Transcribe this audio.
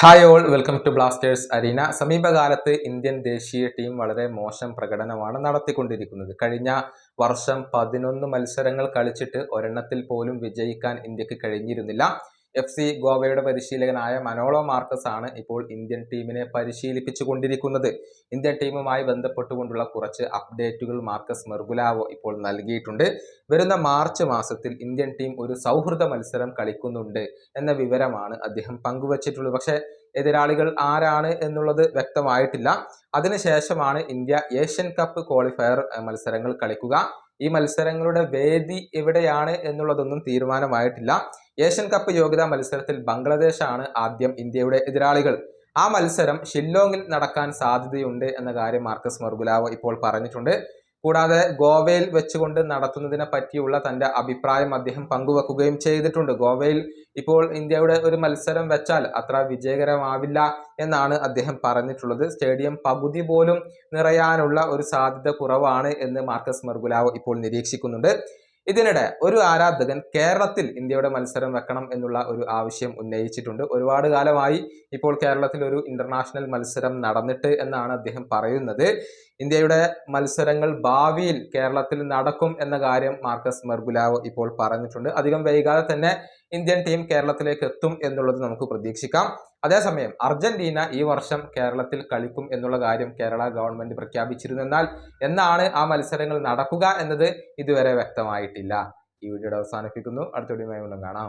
Hi all, welcome to Blasters arena. സമീപകാലത്ത് Indian ദേശീയ team വളരെ മോശം പ്രകടനമാണ് നടത്തിക്കൊണ്ടിരിക്കുന്നത്. കഴിഞ്ഞ വർഷം 11 മത്സരങ്ങൾ കളിച്ചിട്ട് ഒരെണ്ണത്തിൽ പോലും വിജയിക്കാൻ ഇന്ത്യക്ക് കഴിഞ്ഞിരുന്നില്ല. FC ഗോവയുടെ പരിശീലകനായ മനോളോ മാർക്കസ് ആണ് ഇപ്പോൾ ഇന്ത്യൻ ടീമിനെ പരിശീലിപ്പിച്ചു കൊണ്ടിരിക്കുന്നത്. ഇന്ത്യൻ ടീമുമായി ബന്ധപ്പെട്ടുകൊണ്ടുള്ള കുറച്ച് അപ്ഡേറ്റുകൾ മാർക്കസ് മെർഗുലാവോ ഇപ്പോൾ നൽകിയിട്ടുണ്ട്. വരുന്ന മാർച്ച് മാസത്തിൽ ഇന്ത്യൻ ടീം ഒരു സൗഹൃദ മത്സരം കളിക്കുന്നുണ്ട് എന്ന വിവരമാണ് അദ്ദേഹം പങ്കുവച്ചിട്ടുള്ളത്. പക്ഷേ എതിരാളികൾ ആരാണ് എന്നുള്ളത് വ്യക്തമായിട്ടില്ല. അതിനുശേഷമാണ് ഇന്ത്യ ഏഷ്യൻ കപ്പ് ക്വാളിഫയർ മത്സരങ്ങൾ കളിക്കുക. ഈ മത്സരങ്ങളുടെ വേദി എവിടെയാണ് എന്നുള്ളതൊന്നും തീരുമാനമായിട്ടില്ല. ഏഷ്യൻ കപ്പ് യോഗ്യതാ മത്സരത്തിൽ ബംഗ്ലാദേശാണ് ആദ്യം ഇന്ത്യയുടെ എതിരാളികൾ. ആ മത്സരം ഷില്ലോങ്ങിൽ നടക്കാൻ സാധ്യതയുണ്ട് എന്ന കാര്യം മാർക്കസ് മെർഗുലാവോ ഇപ്പോൾ പറഞ്ഞിട്ടുണ്ട്. കൂടാതെ ഗോവയിൽ വെച്ചുകൊണ്ട് നടത്തുന്നതിനെ പറ്റിയുള്ള തന്റെ അഭിപ്രായം അദ്ദേഹം പങ്കുവെക്കുകയും ചെയ്തിട്ടുണ്ട്. ഗോവയിൽ ഇപ്പോൾ ഇന്ത്യയുടെ ഒരു മത്സരം വെച്ചാൽ അത്ര വിജയകരമാവില്ല എന്നാണ് അദ്ദേഹം പറഞ്ഞിട്ടുള്ളത്. സ്റ്റേഡിയം പകുതി പോലും നിറയാനുള്ള ഒരു സാധ്യത കുറവാണ് എന്ന് മാർക്കസ് മെർഗുലാവോ ഇപ്പോൾ നിരീക്ഷിക്കുന്നുണ്ട്. ഇതിനിടെ ഒരു ആരാധകൻ കേരളത്തിൽ ഇന്ത്യയുടെ മത്സരം വെക്കണം എന്നുള്ള ഒരു ആവശ്യം ഉന്നയിച്ചിട്ടുണ്ട്. ഒരുപാട് കാലമായി ഇപ്പോൾ കേരളത്തിൽ ഒരു ഇന്റർനാഷണൽ മത്സരം നടന്നിട്ട് എന്നാണ് അദ്ദേഹം പറയുന്നത്. ഇന്ത്യയുടെ മത്സരങ്ങൾ ഭാവിയിൽ കേരളത്തിൽ നടക്കും എന്ന കാര്യം മാർക്കസ് മെർഗുലാവോ ഇപ്പോൾ പറഞ്ഞിട്ടുണ്ട്. അധികം വൈകാതെ തന്നെ ഇന്ത്യൻ ടീം കേരളത്തിലേക്ക് എത്തും എന്നുള്ളത് നമുക്ക് പ്രതീക്ഷിക്കാം. അതേസമയം അർജന്റീന ഈ വർഷം കേരളത്തിൽ കളിക്കും എന്നുള്ള കാര്യം കേരള ഗവൺമെന്റ് പ്രഖ്യാപിച്ചിരുന്നു. എന്നാൽ എന്നാണ് ആ മത്സരങ്ങൾ നടക്കുക എന്നത് ഇതുവരെ വ്യക്തമായിട്ടില്ല. ഈ വീഡിയോയുടെ അവസാനിപ്പിക്കുന്നു. അടുത്ത വീഡിയോയുമായി വീണ്ടും കാണാം.